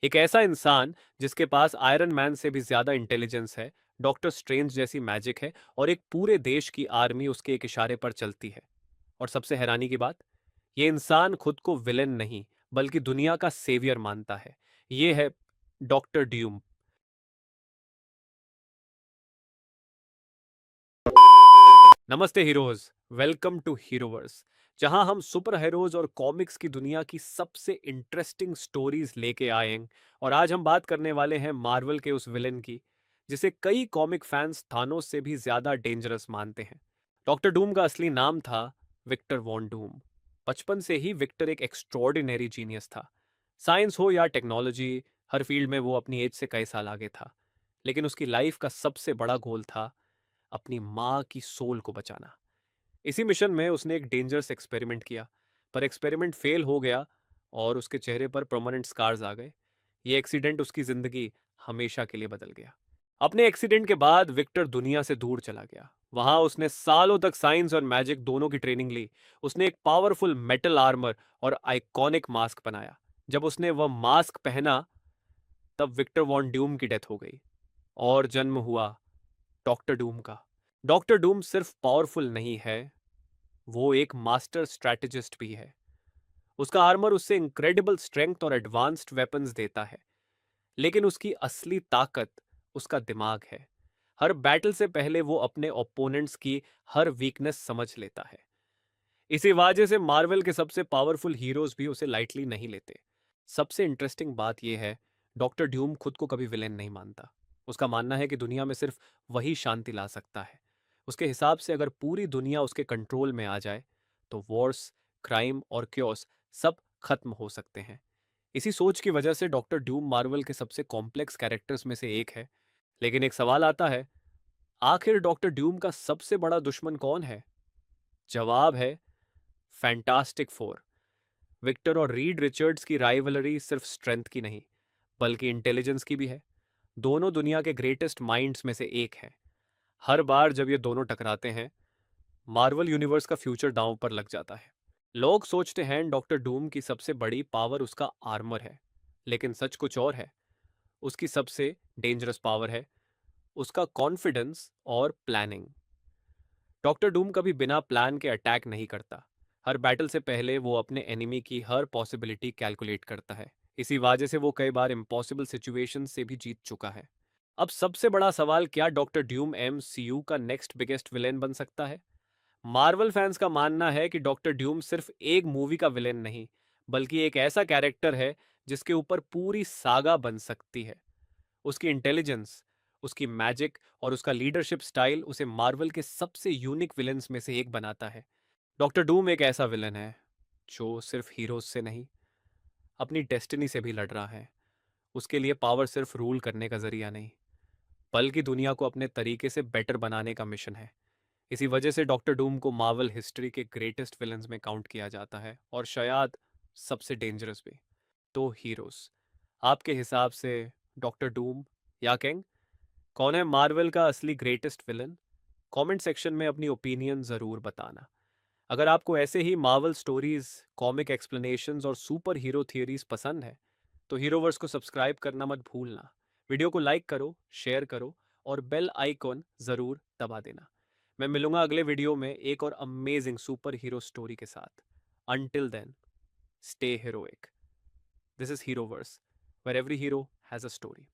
एक ऐसा इंसान जिसके पास आयरन मैन से भी ज्यादा इंटेलिजेंस है, डॉक्टर स्ट्रेंज जैसी मैजिक है और एक पूरे देश की आर्मी उसके एक इशारे पर चलती है। और सबसे हैरानी की बात, ये इंसान खुद को विलेन नहीं बल्कि दुनिया का सेवियर मानता है। ये है डॉक्टर ड्यूम। नमस्ते हीरोज, वेलकम टू हीरोवर्स, जहां हम सुपर हीरोज और कॉमिक्स की दुनिया की सबसे इंटरेस्टिंग स्टोरीज लेके आए हैं। और आज हम बात करने वाले हैं मार्वल के उस विलेन की जिसे कई कॉमिक फैंस थानोस से भी ज्यादा डेंजरस मानते हैं। डॉक्टर डूम का असली नाम था विक्टर वॉन डूम। बचपन से ही विक्टर एक एक्स्ट्रॉर्डिनरी जीनियस था। साइंस हो या टेक्नोलॉजी, हर फील्ड में वो अपनी एज से कई साल आगे था। लेकिन उसकी लाइफ का सबसे बड़ा गोल था अपनी माँ की सोल को बचाना। इसी मिशन में उसने एक डेंजरस एक्सपेरिमेंट किया, पर एक्सपेरिमेंट फेल हो गया और उसके चेहरे पर परमानेंट स्कार्स आ गए। ये एक्सीडेंट उसकी जिंदगी हमेशा के लिए बदल गया। अपने एक्सीडेंट के बाद विक्टर दुनिया से दूर चला गया। वहां उसने सालों तक साइंस और मैजिक दोनों की ट्रेनिंग ली। उसने एक पावरफुल मेटल आर्मर और आइकॉनिक मास्क बनाया। जब उसने वह मास्क पहना, तब विक्टर वॉन ड्यूम की डेथ हो गई और जन्म हुआ डॉक्टर डूम का। डॉक्टर डूम सिर्फ पावरफुल नहीं है, वो एक मास्टर स्ट्रैटेजिस्ट भी है। उसका आर्मर उससे इंक्रेडिबल स्ट्रेंथ और एडवांस्ड वेपन्स देता है, लेकिन उसकी असली ताकत उसका दिमाग है। हर बैटल से पहले वो अपने ओपोनेंट्स की हर वीकनेस समझ लेता है। इसी वजह से मार्वल के सबसे पावरफुल हीरोज भी उसे लाइटली नहीं लेते। सबसे इंटरेस्टिंग बात यह है, डॉक्टर ड्यूम खुद को कभी विलेन नहीं मानता। उसका मानना है कि दुनिया में सिर्फ वही शांति ला सकता है। उसके हिसाब से अगर पूरी दुनिया उसके कंट्रोल में आ जाए तो वॉर्स, क्राइम और क्योस सब खत्म हो सकते हैं। इसी सोच की वजह से डॉक्टर ड्यूम मार्वल के सबसे कॉम्प्लेक्स कैरेक्टर्स में से एक है। लेकिन एक सवाल आता है, आखिर डॉक्टर ड्यूम का सबसे बड़ा दुश्मन कौन है? जवाब है फैंटास्टिक फोर। विक्टर और रीड रिचर्ड्स की राइवलरी सिर्फ स्ट्रेंथ की नहीं, बल्कि इंटेलिजेंस की भी है। दोनों दुनिया के ग्रेटेस्ट माइंड्स में से एक है। हर बार जब ये दोनों टकराते हैं, मार्वल यूनिवर्स का फ्यूचर दांव पर लग जाता है। लोग सोचते हैं डॉक्टर डूम की सबसे बड़ी पावर उसका आर्मर है, लेकिन सच कुछ और है। उसकी सबसे डेंजरस पावर है उसका कॉन्फिडेंस और प्लानिंग। डॉक्टर डूम कभी बिना प्लान के अटैक नहीं करता। हर बैटल से पहले वो अपने एनिमी की हर पॉसिबिलिटी कैलकुलेट करता है। इसी वजह से वो कई बार इम्पॉसिबल सिचुएशन से भी जीत चुका है। अब सबसे बड़ा सवाल, क्या डॉक्टर ड्यूम MCU का नेक्स्ट बिगेस्ट विलेन बन सकता है? मार्वल फैंस का मानना है कि डॉक्टर ड्यूम सिर्फ एक मूवी का विलेन नहीं, बल्कि एक ऐसा कैरेक्टर है जिसके ऊपर पूरी सागा बन सकती है। उसकी इंटेलिजेंस, उसकी मैजिक और उसका लीडरशिप स्टाइल उसे मार्वल के सबसे यूनिक विलेन्स में से एक बनाता है। डॉक्टर डूम एक ऐसा विलन है जो सिर्फ हीरोज से नहीं, अपनी डेस्टिनी से भी लड़ रहा है। उसके लिए पावर सिर्फ रूल करने का जरिया नहीं, बल्कि दुनिया को अपने तरीके से बेटर बनाने का मिशन है। इसी वजह से डॉक्टर डूम को मार्वल हिस्ट्री के ग्रेटेस्ट विलन्स में काउंट किया जाता है, और शायद सबसे डेंजरस भी। तो हीरोज, आपके हिसाब से डॉक्टर डूम या किंग, कौन है मार्वल का असली ग्रेटेस्ट विलन? कमेंट सेक्शन में अपनी ओपिनियन ज़रूर बताना। अगर आपको ऐसे ही मार्वल स्टोरीज, कॉमिक एक्सप्लेनेशंस और सुपर हीरो थियरीज पसंद है, तो हीरोवर्स को सब्सक्राइब करना मत भूलना। वीडियो को लाइक करो, शेयर करो और बेल आइकॉन ज़रूर दबा देना। मैं मिलूंगा अगले वीडियो में एक और अमेजिंग सुपर हीरो स्टोरी के साथ। Until then, stay heroic. This is Heroverse, where every hero has a story.